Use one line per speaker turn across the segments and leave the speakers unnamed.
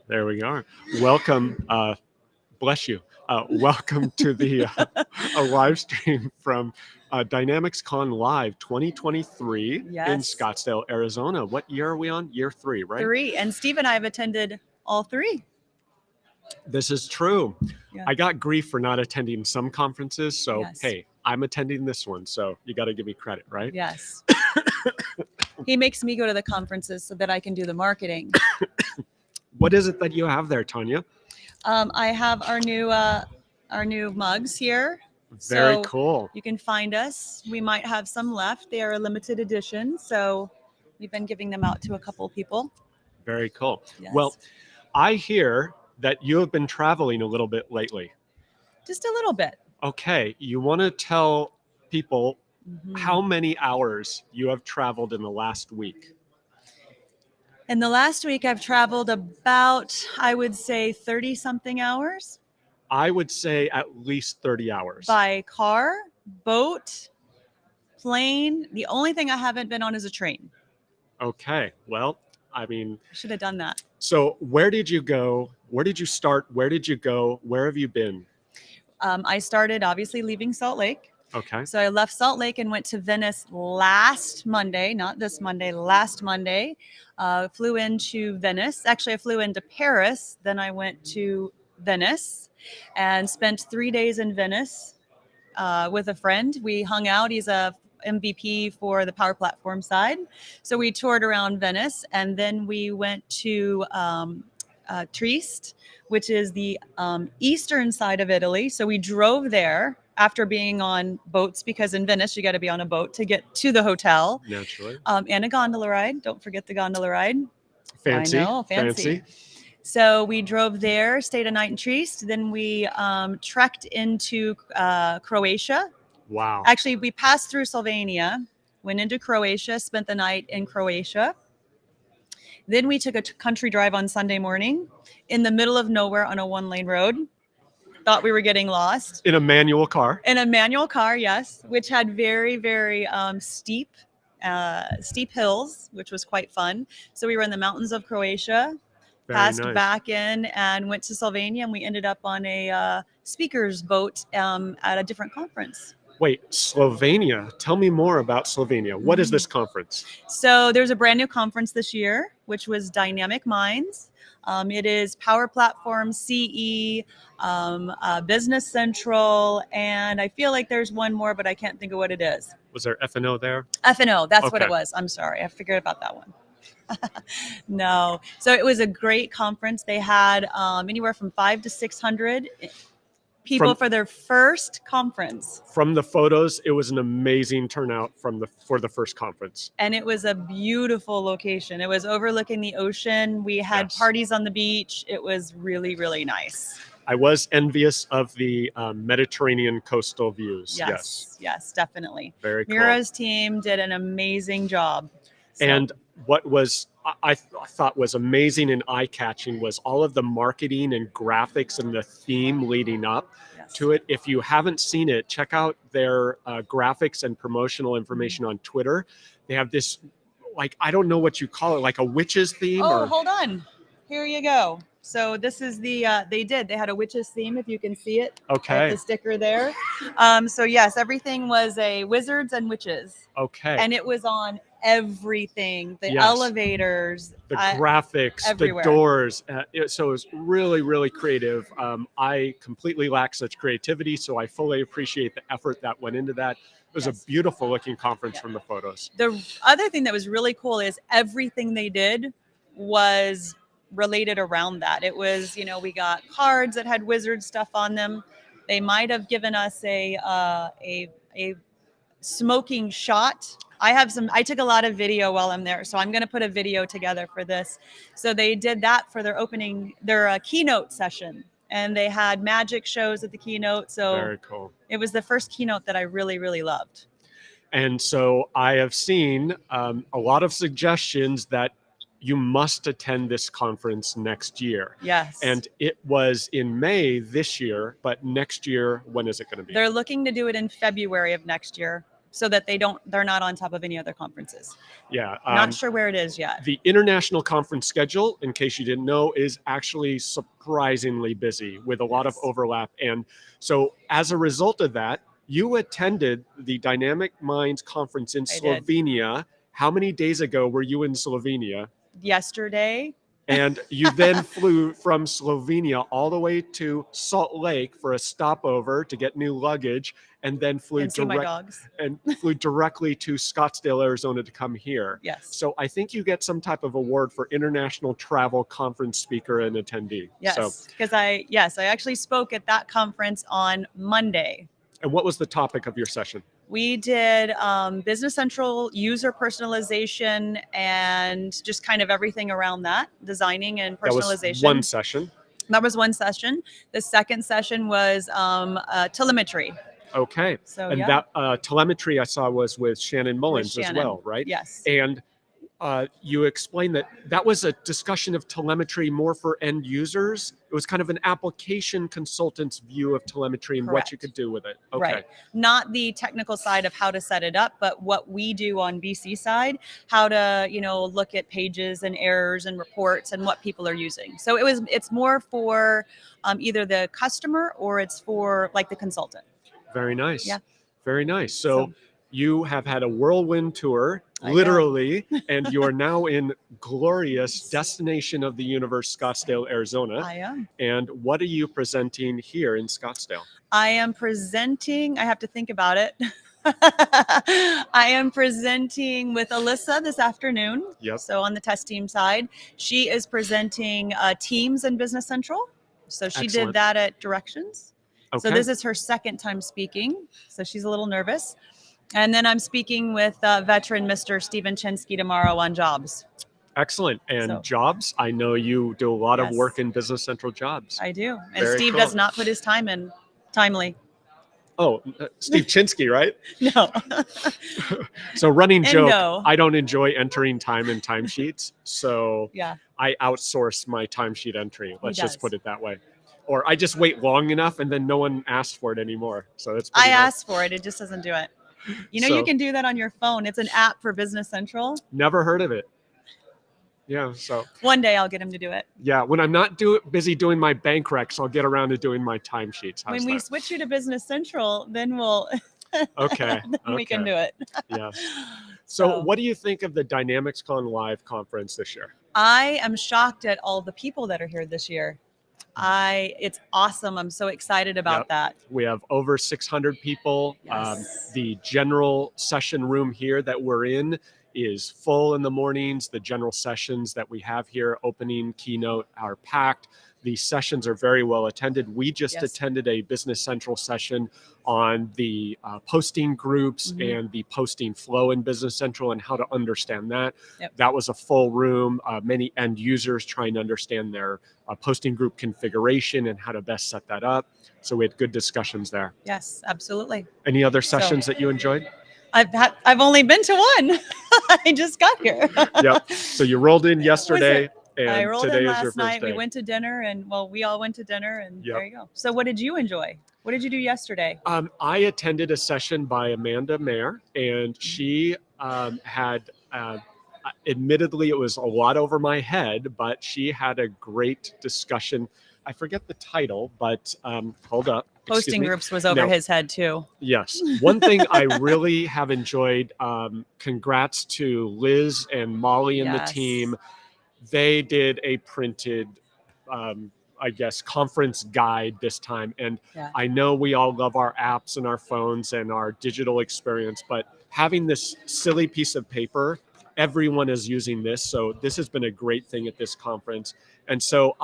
There we are. Welcome. Bless you. Welcome to the a live stream from DynamicsCon Live 2023 in
Yes.
Scottsdale, Arizona. What year are we on? Year 3, right?
3. And Steve and I have attended all 3.
This is true.
Yeah.
I got grief for not attending some conferences. So,
Yes.
hey, I'm attending this one. So you got to give me credit, right?
Yes. He makes me go to the conferences so that I can do the marketing.
What is it that you have there, Tanya?
I have our new mugs here.
Very
So
cool.
You can find us. We might have some left. They are a limited edition. So we've been giving them out to a couple people.
Very cool.
Yes.
Well, I hear that you have been traveling a little bit lately.
Just a little bit.
Okay. You want to tell people
Mm-hmm.
how many hours you have traveled in the last week?
In the last week, I've traveled about, I would say, 30 something hours.
I would say at least 30 hours.
By car, boat, plane. The only thing I haven't been on is a train.
Okay. Well, I mean,
I should have done that.
So where did you go? Where did you start? Where did you go? Where have you been?
I started obviously leaving Salt Lake.
Okay.
So I left Salt Lake and went to Venice last Monday, not this Monday, last Monday. Flew into Venice. Actually, I flew into Paris. Then I went to Venice and spent 3 days in Venice with a friend. We hung out. He's a MVP for the Power Platform side. So we toured around Venice, and then we went to Trieste, which is the eastern side of Italy. So we drove there after being on boats, because in Venice, you got to be on a boat to get to the hotel.
Naturally.
And a gondola ride. Don't forget the gondola ride.
Fancy.
I know, fancy. So we drove there, stayed a night in Trieste. Then we trekked into Croatia.
Wow.
Actually, we passed through Slovenia, went into Croatia, spent the night in Croatia. Then we took a country drive on Sunday morning in the middle of nowhere on a 1-lane road. Thought we were getting lost.
In a manual car?
In a manual car, yes, which had very, very steep hills, which was quite fun. So we were in the mountains of Croatia, passed back in and went to Slovenia, and we ended up on a speaker's boat at a different conference.
Wait, Slovenia. Tell me more about Slovenia. What is this conference?
So there's a brand new conference this year, which was DynamicsMinds. It is Power Platform, CE, Business Central, and I feel like there's one more, but I can't think of what it is.
Was there F&O there?
F&O, that's what it was. I'm sorry. I figured about that one. No. So it was a great conference. They had anywhere from 500 to 600 people for their first conference.
From the photos, it was an amazing turnout for the first conference.
And it was a beautiful location. It was overlooking the ocean. We had parties on the beach. It was really, really nice.
I was envious of the Mediterranean coastal views.
Yes, definitely.
Very cool.
Mira's team did an amazing job.
So. And what was I thought was amazing and eye-catching was all of the marketing and graphics and the theme leading up to it. If you haven't seen it, check out their graphics and promotional information on Twitter. They have this, like, I don't know what you call it, like a witch's theme.
Hold on. Here you go. So this is they had a witch's theme, if you can see it.
Okay.
The sticker there. So yes, everything was a wizards and witches.
Okay.
And it was on everything, the elevators,
the graphics,
everywhere.
The doors. So it was really, really creative. I completely lack such creativity, so I fully appreciate the effort that went into that. It was a beautiful looking conference from the photos.
The other thing that was really cool is everything they did was related around that. It was, we got cards that had wizard stuff on them. They might have given us a smoking shot. I took a lot of video while I'm there, so I'm going to put a video together for this. So they did that for their keynote session, and they had magic shows at the keynote. So
very cool.
It was the first keynote that I really, really loved.
And so I have seen a lot of suggestions that you must attend this conference next year.
Yes.
And it was in May this year, but next year, when is it going to be?
They're looking to do it in February of next year. so that they're not on top of any other conferences.
Yeah.
Not sure where it is yet.
The international conference schedule, in case you didn't know, is actually surprisingly busy with a lot of overlap. And so as a result of that, you attended the Dynamic Minds conference in Slovenia. How many days ago were you in Slovenia?
Yesterday.
And you then flew from Slovenia all the way to Salt Lake for a stopover to get new luggage, and then flew directly to Scottsdale, Arizona to come here.
Yes.
So I think you get some type of award for international travel conference speaker and attendee.
Yes, because I actually spoke at that conference on Monday.
And what was the topic of your session?
We did Business Central user personalization and just kind of everything around that, designing and personalization.
That was one session.
That was one session. The second session was telemetry.
Okay.
So,
and that telemetry I saw was with Shannon Mullins as well, right?
Yes.
And you explained that was a discussion of telemetry more for end users. It was kind of an application consultant's view of telemetry and what you could do with it. Okay.
Right. Not the technical side of how to set it up, but what we do on BC side, how to, look at pages and errors and reports and what people are using. So it's more for either the customer or it's for like the consultant.
Very nice.
Yeah.
Very nice. So you have had a whirlwind tour, literally, and you are now in glorious destination of the universe, Scottsdale, Arizona.
I am.
And what are you presenting here in Scottsdale?
I am presenting, I have to think about it. I am presenting with Alyssa this afternoon.
Yep.
So on the test team side, she is presenting Teams and Business Central. So she did that at Directions. Okay. So this is her second time speaking. So she's a little nervous. And then I'm speaking with veteran Mr. Steven Chinsky tomorrow on jobs.
Excellent. And jobs, I know you do a lot of work in Business Central jobs.
I do. And Steve does not put his time in timely.
Oh, Steve Chinsky, right?
No.
So running joke, I don't enjoy entering time in timesheets. So I outsource my timesheet entry. Let's just put it that way. Or I just wait long enough and then no one asks for it anymore. So it's
I asked for it. It just doesn't do it. You can do that on your phone. It's an app for Business Central.
Never heard of it. Yeah, so.
One day I'll get him to do it.
Yeah, when I'm not busy doing my bank recs, I'll get around to doing my timesheets.
When we switch you to Business Central, then we'll. We can do it.
Yeah. So what do you think of the DynamicsCon Live conference this year?
I am shocked at all the people that are here this year. It's awesome. I'm so excited about that.
We have over 600 people.
Yes.
The general session room here that we're in is full in the mornings. The general sessions that we have here, opening, keynote, are packed. The sessions are very well attended. We just attended a Business Central session on the posting groups and the posting flow in Business Central and how to understand that.
Yep.
That was a full room. Many end users trying to understand their posting group configuration and how to best set that up. So we had good discussions there.
Yes, absolutely.
Any other sessions that you enjoyed?
I've only been to one. I just got here.
Yep. So you rolled in yesterday. And
I rolled
today
in
is your
last
first
night.
day.
We went to dinner, and we all went to dinner, and there you go. So what did you enjoy? What did you do yesterday?
I attended a session by Amanda Mayer, and she had, admittedly, it was a lot over my head, but she had a great discussion. I forget the title, but hold up.
Posting groups was over his head too.
Yes. One thing I really have enjoyed, congrats to Liz and Molly and the team. They did a printed, conference guide this time. And I know we all love our apps and our phones and our digital experience, but having this silly piece of paper, everyone is using this. So this has been a great thing at this conference. And so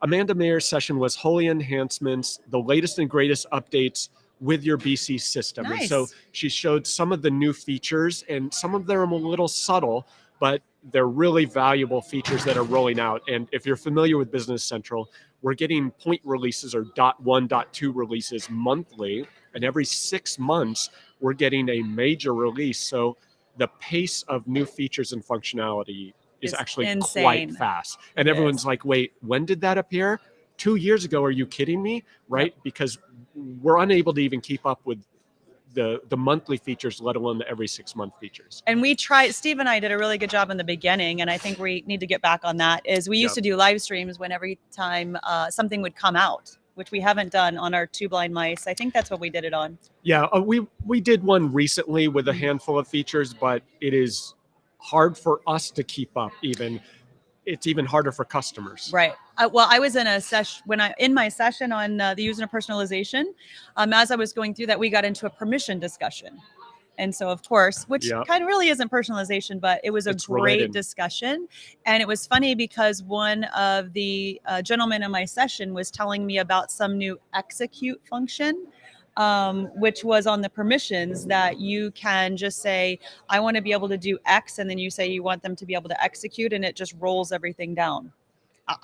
Amanda Mayer's session was Holy Enhancements, the latest and greatest updates with your BC system.
Nice.
And so she showed some of the new features, and some of them are a little subtle, but they're really valuable features that are rolling out. And if you're familiar with Business Central, we're getting point releases or .1, .2 releases monthly. And every 6 months, we're getting a major release. So the pace of new features and functionality is actually
insane.
Quite fast. And everyone's like, wait, when did that appear? 2 years ago, are you kidding me? Right? Because we're unable to even keep up with the monthly features, let alone the every 6-month features.
And we tried, Steve and I did a really good job in the beginning, and I think we need to get back on that, is we used to do live streams when every time something would come out, which we haven't done on our Two Blind Mice. I think that's what we did it on.
Yeah, we did one recently with a handful of features, but it is hard for us to keep up even. It's even harder for customers.
Right. Well, I was in a session in my session on the user personalization. As I was going through that, we got into a permission discussion. And so, of course, which kind of really isn't personalization, but it was a great discussion. And it was funny because one of the gentlemen in my session was telling me about some new execute function, which was on the permissions that you can just say, I want to be able to do X, and then you say you want them to be able to execute, and it just rolls everything down.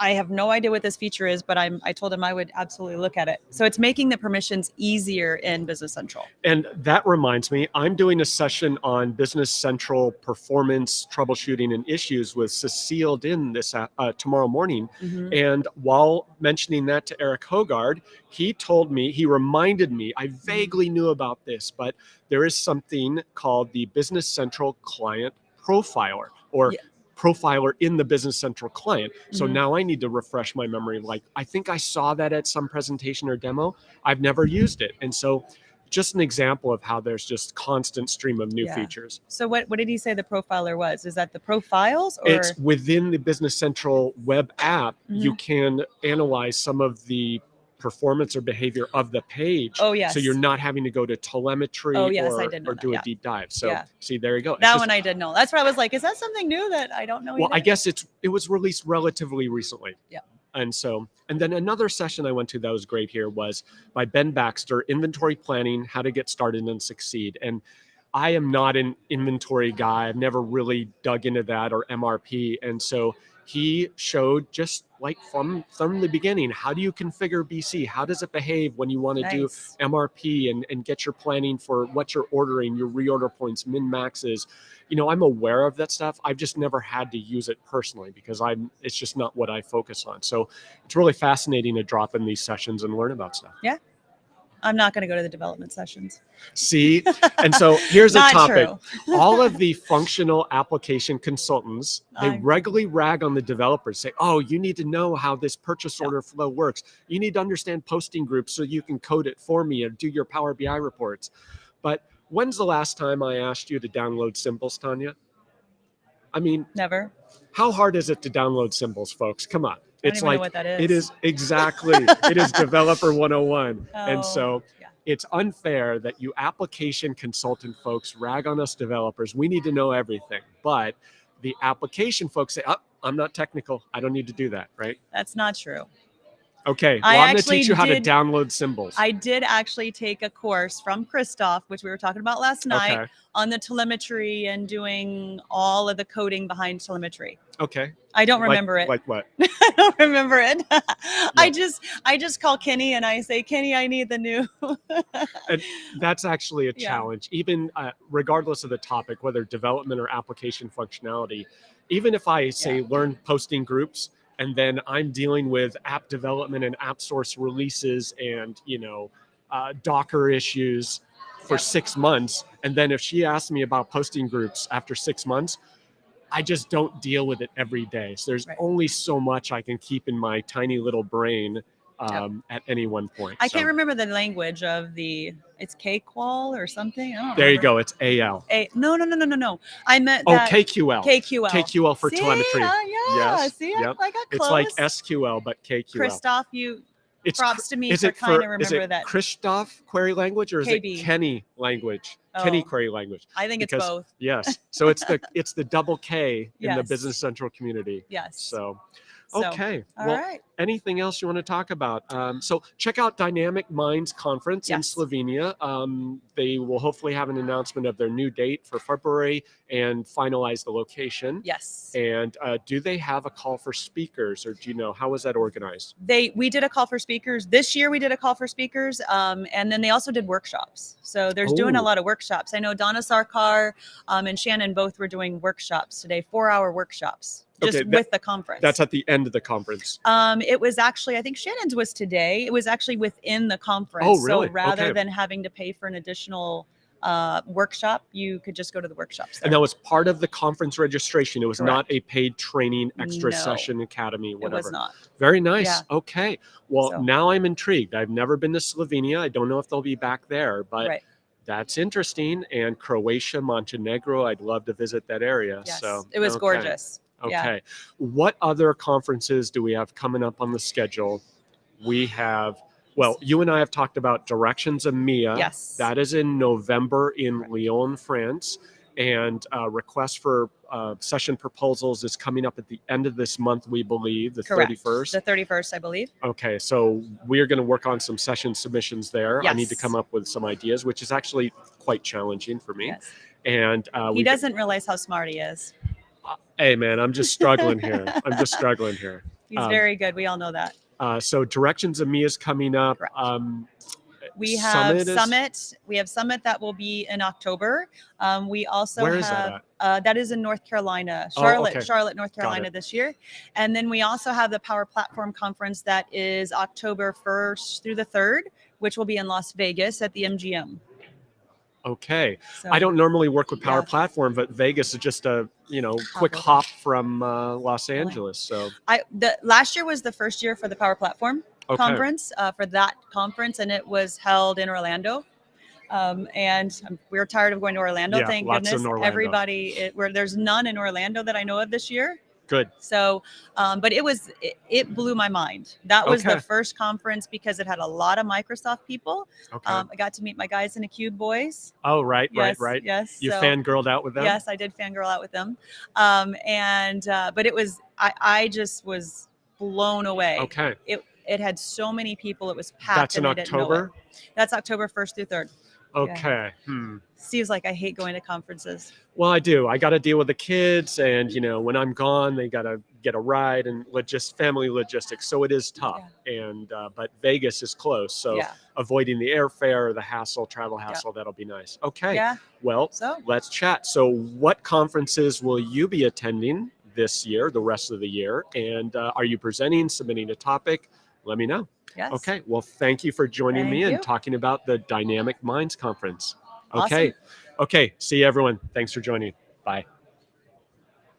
I have no idea what this feature is, but I told him I would absolutely look at it. So it's making the permissions easier in Business Central.
And that reminds me, I'm doing a session on Business Central performance, troubleshooting, and issues with Cecile Din this tomorrow morning.
Mm-hmm.
And while mentioning that to Eric Hogard, he reminded me, I vaguely knew about this, but there is something called the Business Central Client Profiler, or profiler in the Business Central client. So now I need to refresh my memory. Like, I think I saw that at some presentation or demo. I've never used it. And so just an example of how there's just constant stream of new features.
So what did he say the profiler was? Is that the profiles? Or?
It's within the Business Central web app. You can analyze some of the performance or behavior of the page.
Oh, yes.
So you're not having to go to telemetry or do a deep dive. So see, there you go.
That one I did know. That's why I was like, is that something new that I don't know
Well,
either?
I guess it was released relatively recently.
Yeah.
And then another session I went to that was great here was by Ben Baxter, Inventory Planning, How to Get Started and Succeed. And I am not an inventory guy. I've never really dug into that, or MRP. And so he showed just like from the beginning, how do you configure BC? How does it behave when you want to do MRP and get your planning for what you're ordering, your reorder points, min maxes? You know, I'm aware of that stuff. I've just never had to use it personally because it's just not what I focus on. So it's really fascinating to drop in these sessions and learn about stuff.
Yeah. I'm not going to go to the development sessions.
See? And so here's a topic.
True.
All of the functional application consultants, they regularly rag on the developers, say, oh, you need to know how this purchase order flow works. You need to understand posting groups so you can code it for me and do your Power BI reports. But when's the last time I asked you to download symbols, Tanya? I mean,
never.
How hard is it to download symbols, folks? Come on.
It's like, know what that is.
It is exactly, it is developer 101. And so it's unfair that you application consultant folks rag on us developers. We need to know everything, but the application folks say, oh, I'm not technical. I don't need to do that, right?
That's not true.
Okay, well, I'm going to teach you how to download symbols.
I did actually take a course from Christoph, which we were talking about last night, on the telemetry and doing all of the coding behind telemetry.
Okay.
I don't remember it.
Like what?
I don't remember it. I just call Kenny and I say, Kenny, I need the new.
And that's actually a challenge, even regardless of the topic, whether development or application functionality. Even if I say learn posting groups, and then I'm dealing with app development and app source releases and, Docker issues for 6 months. And then if she asks me about posting groups after 6 months, I just don't deal with it every day. So there's only so much I can keep in my tiny little brain at any one point.
I can't remember the language of it's KQL or something. I don't
there
remember.
You go. It's AL.
No. I meant
that. Oh, KQL.
KQL
for telemetry.
Yes. See, I got close.
It's like SQL, but KQL.
Christoph, props to me for kind of remember that.
Christoph query language or is
KB.
it Kenny language? Kenny query language.
I think it's both.
Yes. So it's the double K in the Business Central community.
Yes.
So, okay.
All right.
Anything else you want to talk about? So check out DynamicMinds conference in Slovenia. They will hopefully have an announcement of their new date for February and finalize the location.
Yes.
And do they have a call for speakers, or do you know, how was that organized?
We did a call for speakers. This year we did a call for speakers. And then they also did workshops. So there's doing a lot of workshops. I know Donna Sarkar and Shannon both were doing workshops today, 4-hour workshops. With the conference.
That's at the end of the conference.
It was actually, I think Shannon's was today. It was actually within the conference.
Oh, really?
So rather than having to pay for an additional workshop, you could just go to the workshops there.
And that was part of the conference registration. It was not
Correct.
a paid training, extra
No,
session, academy,
it
whatever.
was not.
Very nice.
Yeah.
Okay. Well,
So.
now I'm intrigued. I've never been to Slovenia. I don't know if they'll be back there, but
Right.
that's interesting. And Croatia, Montenegro, I'd love to visit that area.
Yes.
So
It was
okay.
gorgeous.
Okay.
Yeah.
What other conferences do we have coming up on the schedule? We have, well, you and I have talked about Directions of Mia.
Yes.
That is in November in Lyon, France. And request for session proposals is coming up at the end of this month, we believe, the
Correct.
31st.
The 31st, I believe.
Okay, so we are going to work on some session submissions there. I need to
Yes.
come up with some ideas, which is actually quite challenging for me.
Yes.
And
He doesn't realize how smart he is.
hey, man, I'm just struggling here. I'm just struggling here.
He's very good. We all know that.
So Directions of Me is coming up.
Correct.
Summit
We have
is-
Summit. We have Summit that will be in October. We also
Where
have
is that
that is in North Carolina,
Oh,
Charlotte,
okay.
Charlotte, North
Got
Carolina
it.
this year. And then we also have the Power Platform Conference that is October 1st through the 3rd, which will be in Las Vegas at the MGM.
Okay.
So,
I don't normally work with Power
Yeah.
Platform, but Vegas is just a quick
Probably.
hop from Los Angeles. So
last year was the first year for the Power Platform
okay.
conference for that conference, and it was held in Orlando. And we were tired of going to Orlando.
Yeah,
Thank
lots in
goodness.
Orlando.
Everybody, there's none in Orlando that I know of this year.
Good.
So, but it blew my mind. That was
Okay.
the first conference because it had a lot of Microsoft people.
Okay.
I got to meet my Guys in a Cube boys.
Oh, right,
Yes,
right.
yes.
You
So-
fangirled out with them?
Yes, I did fangirl out with them. But it was, I just was blown away.
Okay.
It had so many people. It was packed.
That's in
and I didn't know
October?
it. That's October 1st through 3rd.
Okay.
Seems like I hate going to conferences.
Well, I do. I got to deal with the kids, and when I'm gone, they got to get a ride and family logistics. So it is tough. And but Vegas is close, so
Yeah.
avoiding the airfare, the travel hassle, that'll be nice. Okay.
Yeah.
Well,
So
let's chat. So, what conferences will you be attending this year, the rest of the year, and are you presenting, submitting a topic? Let me know.
yes.
Okay. Well, thank you for joining me
Thank
and
you.
talking about the Dynamic Minds conference. Okay.
Awesome.
Okay. See you, everyone. Thanks for joining. Bye.